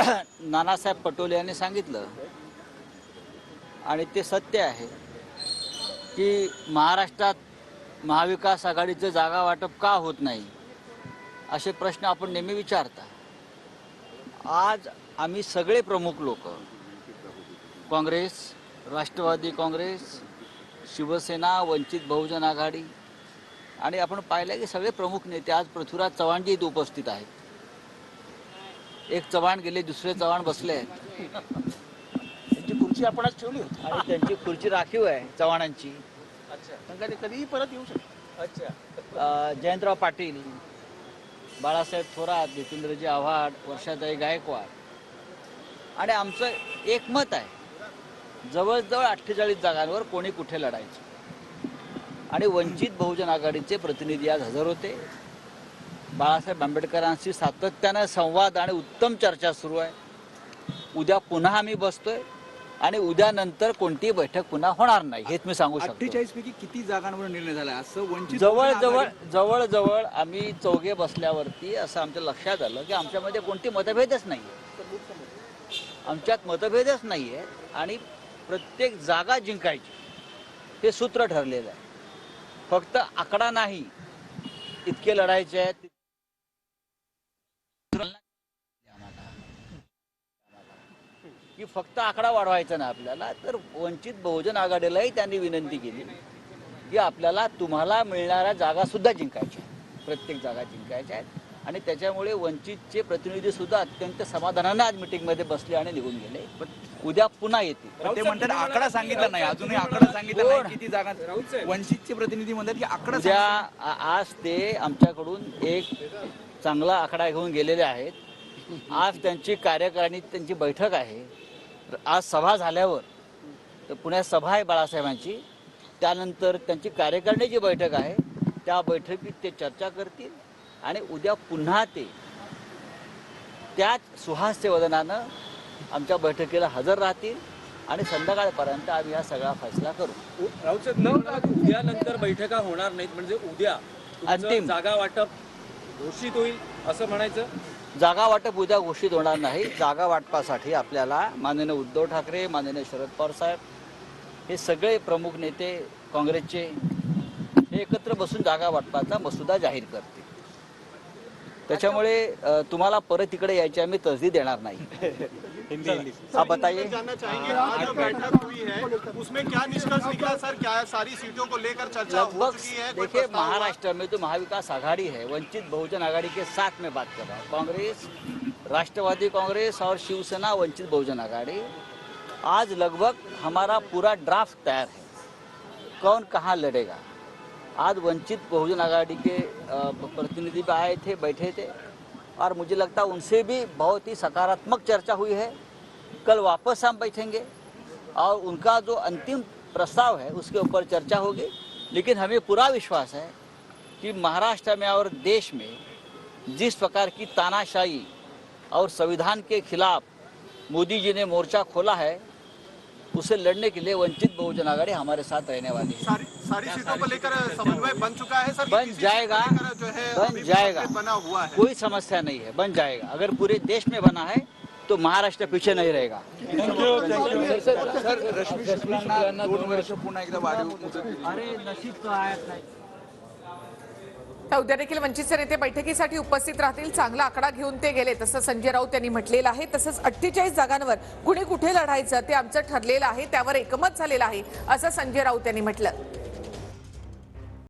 नानासाहेब पटोले यांनी सांगितलं आणि ते सत्य आहे की महाराष्ट्रात महाविकास आघाडीचं जागा वाटप का होत नाही असे प्रश्न आपण नेहमी विचारता। आज आम्ही सगळे प्रमुख लोक काँग्रेस, राष्ट्रवादी काँग्रेस, शिवसेना, वंचित बहुजन आघाडी आणि आपण पाहिलं की सगळे प्रमुख नेते आज पृथ्वीराज चव्हाणजी इथे उपस्थित आहेत। एक चव्हाण गेले, दुसरे चव्हाण बसले आहेत। त्यांची खुर्ची आपणच ठेवली होती आणि त्यांची खुर्ची राखीव आहे चव्हाणांची। अच्छा, ते कधीही परत येऊ शकतात। अच्छा, जयंतराव पाटील, बाळासाहेब थोरात, जितेंद्रजी आव्हाड, वर्षाताई गायकवाड आणि आमचं एक मत आहे, जवळजवळ 48 जागांवर कोणी कुठे लढायचं आणि वंचित बहुजन आघाडीचे प्रतिनिधी आज हजर होते। बाळासाहेब आंबेडकरांशी सातत्यानं संवाद आणि उत्तम चर्चा सुरू आहे। उद्या पुन्हा आम्ही बसतोय आणि उद्यानंतर कोणतीही बैठक पुन्हा होणार नाही हेच मी सांगू शकतो। 48 पैकी किती जागांवर निर्णय झाला असं वंचित जवळ आम्ही चौघे बसल्यावरती असं आमच्या लक्षात आलं की आमच्यामध्ये कोणती मतभेदच नाही आहे, आमच्यात मतभेदच नाही आहे आणि प्रत्येक जागा जिंकायची हे सूत्र ठरलेलं आहे। फक्त आकडा नाही, इतके लढायचे आहेत की फक्त आकडा वाढवायचा ना आपल्याला। तर वंचित बहुजन आघाडीलाही त्यांनी विनंती केली की आपल्याला तुम्हाला मिळणाऱ्या जागा सुद्धा जिंकायच्या, प्रत्येक जागा जिंकायच्या आहेत आणि त्याच्यामुळे वंचितचे प्रतिनिधी सुद्धा अत्यंत समाधानाने आज मीटिंगमध्ये बसले आणि निघून गेले। उद्या पुन्हा येतील। ते म्हणतात आकडा सांगितला नाही, अजूनही आकडा सांगितला नाही किती जागा। वंचितचे प्रतिनिधी म्हणतात की आकडा उद्या आज ते आमच्याकडून एक चांगला आकडा घेऊन गेलेले आहेत। आज त्यांची कार्यकारिणी, त्यांची बैठक आहे। आज सभा झाल्यावर पुण्यात सभा आहे बाळासाहेबांची, त्यानंतर त्यांची कार्यकारिणीची बैठक आहे, त्या बैठकीत ते चर्चा करतील आणि उद्या पुन्हा ते त्याच सुहास्य वदनानं आमच्या बैठकीला हजर राहतील आणि संध्याकाळपर्यंत आम्ही हा सगळा फैसला करू। राऊत साहेब, उद्यानंतर बैठका होणार नाहीत म्हणजे उद्या अंतिम जागा वाटप घोषित होईल असं म्हणायचं? जागा वाटप उद्या घोषित होणार नाही। जागा वाटपासाठी आपल्याला माननीय उद्धव ठाकरे, माननीय शरद पवार साहेब, हे सगळे प्रमुख नेते काँग्रेसचे हे एकत्र बसून जागा वाटपाचा मसुदा जाहीर करतील। त्याच्यामुळे तुम्हाला परत इकडे यायची आम्ही तसदी देणार नाही। आप बताइए, जानना चाहेंगे आज जो बैठक हुई है उसमें क्या निष्कर्ष निकला सर? क्या सारी सीटों को लेकर चर्चा हो चुकी है? देखिए महाराष्ट्र में तो महाविकास आघाड़ी है, वंचित बहुजन आघाड़ी के साथ में बात कर रहा हूँ। कांग्रेस, राष्ट्रवादी कांग्रेस और शिवसेना, वंचित बहुजन आघाड़ी, आज लगभग हमारा पूरा ड्राफ्ट तैयार है, कौन कहाँ लड़ेगा। आज वंचित बहुजन आघाड़ी के प्रतिनिधि भी आए थे, बैठे थे और मुझे लगता है उनसे भी बहुत ही सकारात्मक चर्चा हुई है। कल वापस हम बैठेंगे और उनका जो अंतिम प्रस्ताव है उसके ऊपर चर्चा होगी। लेकिन हमें पूरा विश्वास है कि महाराष्ट्र में और देश में जिस प्रकार की तानाशाही और संविधान के खिलाफ मोदी जी ने मोर्चा खोला है, उसे लड़ने के लिए वंचित बहुजन आघाड़ी हमारे साथ रहने वाली है। सारी सीटों को लेकर समन्वय बन चुका है सर? बन जाएगा, जो है बन जाएगा, बना हुआ है, कोई समस्या नहीं है, बन जाएगा। अगर पूरे देश में बना है तो महाराष्ट्र पीछे नहीं रहेगा। रश्मी शुक्लांना 2 वर्ष पुन्हा एकदा वाढीव मुदत। अरे नशीब तो आयत नाही। तर उद्या देखील वंचितचे नेते बैठकीसाठी उपस्थित राहतील। चांगला आकडा घेऊन ते गेले तसं संजय राऊत यांनी म्हटलेलं आहे। तसंच 48 जागांवर कुणी कुठे लढायचं ते आमचं ठरलेलं आहे, त्यावर एकमत झालेलं आहे असं संजय राऊत यांनी म्हटलं।